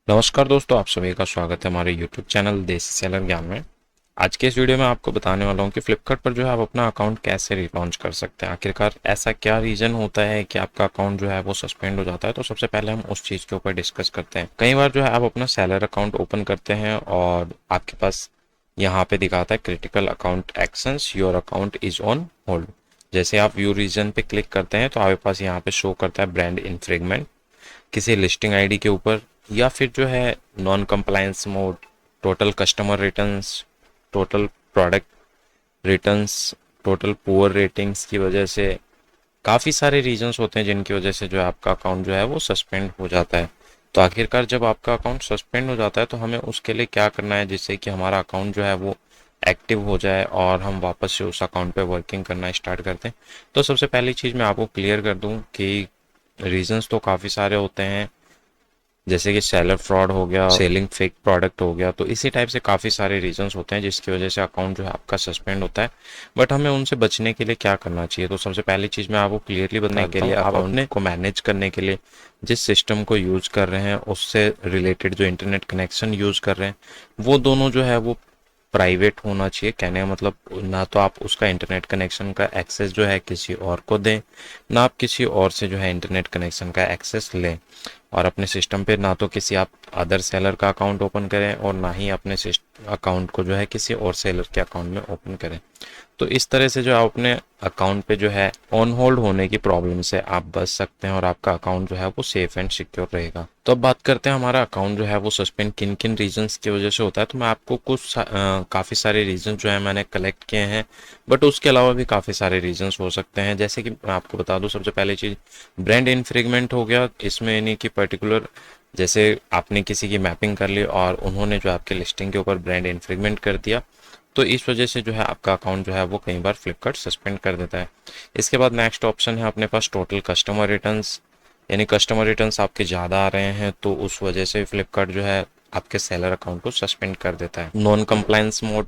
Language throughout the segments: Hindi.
नमस्कार दोस्तों, आप सभी का स्वागत है हमारे YouTube चैनल देसी सेलर ज्ञान में। आज के इस वीडियो में आपको बताने वाला हूँ कि फ्लिपकार्ट पर जो है आप अपना अकाउंट कैसे रिलॉन्च कर सकते हैं। आखिरकार ऐसा क्या रीज़न होता है कि आपका अकाउंट जो है वो सस्पेंड हो जाता है। तो सबसे पहले हम उस चीज़ के ऊपर डिस्कस करते हैं। कई बार जो है आप अपना सेलर अकाउंट ओपन करते हैं और आपके पास यहाँ पे दिखाता है critical account actions, your account is on hold. जैसे आप व्यू रीजन पे क्लिक करते हैं तो आपके पास यहाँ पे शो करता है ब्रांड इन्फ्रिंगमेंट किसी लिस्टिंग आईडी के ऊपर, या फिर जो है non compliance mode, total customer returns, total product returns, total poor ratings की वजह से काफ़ी सारे रीजंस होते हैं जिनकी वजह से जो है आपका अकाउंट जो है वो सस्पेंड हो जाता है। तो आखिरकार जब आपका अकाउंट सस्पेंड हो जाता है तो हमें उसके लिए क्या करना है जिससे कि हमारा अकाउंट जो है वो एक्टिव हो जाए और हम वापस से उस अकाउंट पे वर्किंग करना स्टार्ट करते हैं। तो सबसे पहली चीज़ मैं आपको क्लियर कर दूं कि रीजंस तो काफ़ी सारे होते हैं, जैसे कि सेलर फ्रॉड हो गया, सेलिंग फेक प्रोडक्ट हो गया। तो इसी टाइप से काफ़ी सारे रीजंस होते हैं जिसकी वजह से अकाउंट जो है आपका सस्पेंड होता है। बट हमें उनसे बचने के लिए क्या करना चाहिए, तो सबसे पहली चीज़ मैं आपको क्लियरली बताने के लिए आप अपने को मैनेज करने के लिए जिस सिस्टम को यूज़ कर रहे हैं उससे रिलेटेड जो इंटरनेट कनेक्शन यूज़ कर रहे हैं वो दोनों जो है वो प्राइवेट होना चाहिए। कहने का मतलब, ना तो आप उसका इंटरनेट कनेक्शन का एक्सेस जो है किसी और को दें, ना आप किसी और से जो है इंटरनेट कनेक्शन का एक्सेस लें। और अपने सिस्टम पे ना तो किसी आप अदर सेलर का अकाउंट ओपन करें और ना ही अपने अकाउंट को जो है किसी और सेलर के अकाउंट में ओपन करें। तो इस तरह से जो आप अपने अकाउंट पे जो है ऑन होल्ड होने की प्रॉब्लम से आप बच सकते हैं और आपका अकाउंट जो है वो सेफ एंड सिक्योर रहेगा। तो अब बात करते हैं हमारा अकाउंट जो है वो सस्पेंड किन किन रीजंस की वजह से होता है। तो मैं आपको काफ़ी सारे रीजंस जो है मैंने कलेक्ट किए हैं, बट उसके अलावा भी काफ़ी सारे रीजंस हो सकते हैं। जैसे कि मैं आपको बता दूं, सबसे पहली चीज़ ब्रांड इन्फ्रिंगमेंट हो गया। इसमें यानी कि पर्टिकुलर, जैसे आपने किसी की मैपिंग कर ली और उन्होंने जो आपके लिस्टिंग के ऊपर ब्रांड इन्फ्रिंगमेंट कर दिया, तो इस वजह से जो है आपका अकाउंट जो है वो कई बार फ्लिपकार्ट सस्पेंड कर देता है। इसके बाद नेक्स्ट ऑप्शन है अपने पास टोटल कस्टमर रिटर्न्स, यानी कस्टमर रिटर्न्स आपके ज़्यादा आ रहे हैं तो उस वजह से फ्लिपकार्ट जो है आपके सेलर अकाउंट को सस्पेंड कर देता है। नॉन कंप्लायंस मोड,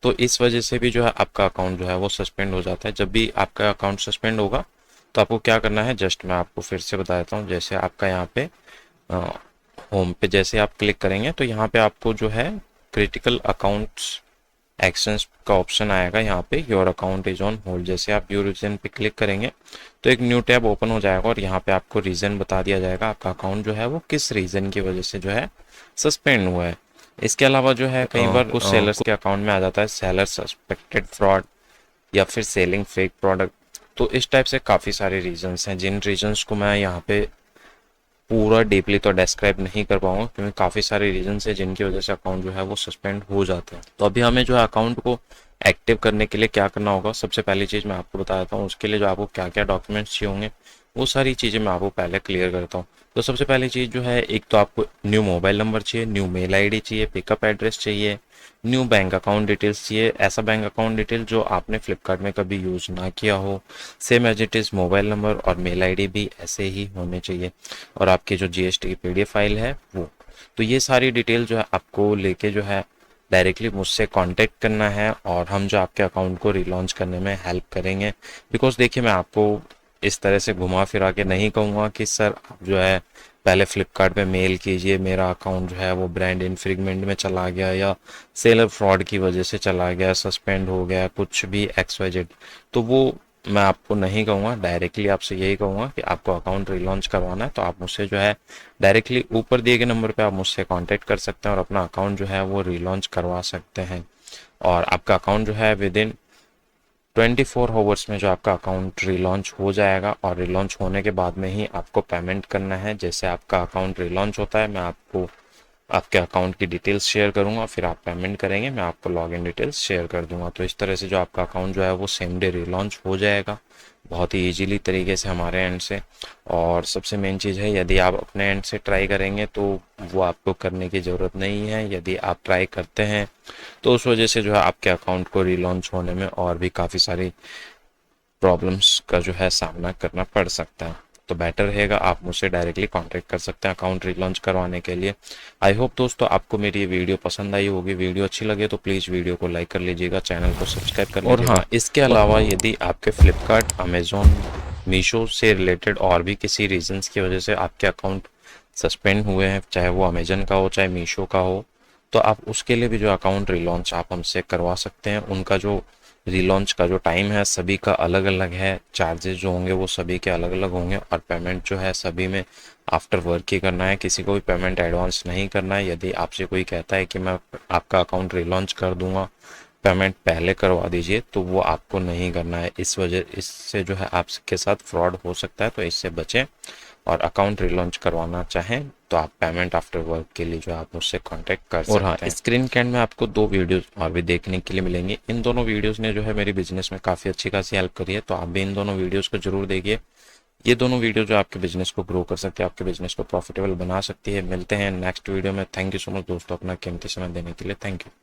तो इस वजह से भी जो है आपका अकाउंट जो है वो सस्पेंड हो जाता है। जब भी आपका अकाउंट सस्पेंड होगा तो आपको क्या करना है, जस्ट मैं आपको फिर से बता देता हूँ। जैसे आपका यहाँ पे होम पे जैसे आप क्लिक करेंगे तो यहाँ पे आपको जो है क्रिटिकल अकाउंट्स एक्शंस का ऑप्शन आएगा। यहाँ पे your account is on hold, जैसे आप योर रीजन पे क्लिक करेंगे तो एक न्यू टैब ओपन हो जाएगा और यहाँ पे आपको रीजन बता दिया जाएगा आपका अकाउंट जो है वो किस रीजन की वजह से जो है सस्पेंड हुआ है। इसके अलावा जो है कई बार कुछ सेलर्स के अकाउंट में आ जाता है सेलर सस्पेक्टेड फ्रॉड या फिर सेलिंग फेक प्रोडक्ट। तो इस टाइप से काफ़ी सारे रीजंस हैं, जिन रीजंस को मैं यहाँ पे पूरा डीपली तो डिस्क्राइब नहीं कर पाऊंगा क्योंकि काफ़ी सारे रीजंस है जिनकी वजह से अकाउंट जो है वो सस्पेंड हो जाते हैं। तो अभी हमें जो है अकाउंट को एक्टिव करने के लिए क्या करना होगा, सबसे पहली चीज़ मैं आपको बता देता हूँ। उसके लिए जो आपको क्या क्या डॉक्यूमेंट्स चाहिए होंगे वो सारी चीज़ें मैं आपको पहले क्लियर करता हूँ। तो सबसे पहली चीज़ जो है, एक तो आपको न्यू मोबाइल नंबर चाहिए, न्यू मेल आईडी चाहिए, पिकअप एड्रेस चाहिए, न्यू बैंक अकाउंट डिटेल्स चाहिए, ऐसा बैंक अकाउंट डिटेल जो आपने फ्लिपकार्ट में कभी यूज़ ना किया हो। Same as it is mobile number और मेल आईडी भी ऐसे ही होने चाहिए, और आपकी जो जीएसटी की पीडीएफ फाइल है वो। तो ये सारी डिटेल जो है आपको लेके जो है डायरेक्टली मुझसे कांटेक्ट करना है और हम जो आपके अकाउंट को रिलॉन्च करने में हेल्प करेंगे। बिकॉज देखिए, मैं आपको इस तरह से घुमा फिरा के नहीं कहूँगा कि सर आप जो है पहले फ्लिपकार्ट पे मेल कीजिए, मेरा अकाउंट जो है वो ब्रांड इन्फ्रिंगमेंट में चला गया या सेलर फ्रॉड की वजह से चला गया, सस्पेंड हो गया, कुछ भी एक्स वाई जेड। तो वो मैं आपको नहीं कहूँगा, डायरेक्टली आपसे यही कहूँगा कि आपको अकाउंट रिलॉन्च करवाना है तो आप मुझसे जो है डायरेक्टली ऊपर दिए गए नंबर पे आप मुझसे कांटेक्ट कर सकते हैं और अपना अकाउंट जो है वो रिलॉन्च करवा सकते हैं। और आपका अकाउंट जो है विद इन 24 आवर्स में जो आपका अकाउंट रिलॉन्च हो जाएगा, और रिलॉन्च होने के बाद में ही आपको पेमेंट करना है। जैसे आपका अकाउंट रिलॉन्च होता है मैं आपको आपके अकाउंट की डिटेल्स शेयर करूंगा, फिर आप पेमेंट करेंगे, मैं आपको लॉगिन डिटेल्स शेयर कर दूंगा। तो इस तरह से जो आपका अकाउंट जो है वो सेम डे रिलॉन्च हो जाएगा बहुत ही इजीली तरीके से हमारे एंड से। और सबसे मेन चीज़ है, यदि आप अपने एंड से ट्राई करेंगे तो वो आपको करने की ज़रूरत नहीं है। यदि आप ट्राई करते हैं तो उस वजह से जो है आपके अकाउंट को रिलॉन्च होने में और भी काफ़ी सारी प्रॉब्लम्स का जो है सामना करना पड़ सकता है। तो बेटर रहेगा आप मुझसे डायरेक्टली कांटेक्ट कर सकते हैं अकाउंट रिलॉन्च करवाने के लिए। आई होप दोस्तों आपको मेरी ये वीडियो पसंद आई होगी। वीडियो अच्छी लगे तो प्लीज़ वीडियो को लाइक कर लीजिएगा, चैनल को सब्सक्राइब कर लीजिएगा। और हाँ, इसके अलावा यदि आपके फ्लिपकार्ट, अमेजोन, मीशो से रिलेटेड और भी किसी रीजंस की वजह से आपके अकाउंट सस्पेंड हुए हैं, चाहे वो अमेजन का हो चाहे मीशो का हो, तो आप उसके लिए भी जो अकाउंट रिलॉन्च आप हमसे करवा सकते हैं। उनका जो रिलॉन्च का जो टाइम है सभी का अलग अलग है, चार्जेस जो होंगे वो सभी के अलग अलग होंगे, और पेमेंट जो है सभी में आफ्टर वर्क ही करना है, किसी को भी पेमेंट एडवांस नहीं करना है। यदि आपसे कोई कहता है कि मैं आपका अकाउंट रिलॉन्च कर दूंगा, पेमेंट पहले करवा दीजिए, तो वो आपको नहीं करना है। इस वजह इससे जो है आपके साथ फ्रॉड हो सकता है, तो इससे बचें। और अकाउंट रिलॉन्च करवाना चाहें तो आप पेमेंट आफ्टर वर्क के लिए जो आप मुझसे कांटेक्ट कर सकते हैं। और हाँ, स्क्रीन के एंड में आपको 2 वीडियोस और भी देखने के लिए मिलेंगे। इन दोनों वीडियोस ने जो है मेरी बिजनेस में काफ़ी अच्छी खासी हेल्प करी है, तो आप भी इन दोनों वीडियोस को जरूर देखिए। ये दोनों वीडियो जो आपके बिजनेस को ग्रो कर सकते हैं, आपके बिजनेस को प्रॉफिटेबल बना सकती है। मिलते हैं नेक्स्ट वीडियो में। थैंक यू सो मच दोस्तों अपना कीमती समय देने के लिए। Thank you.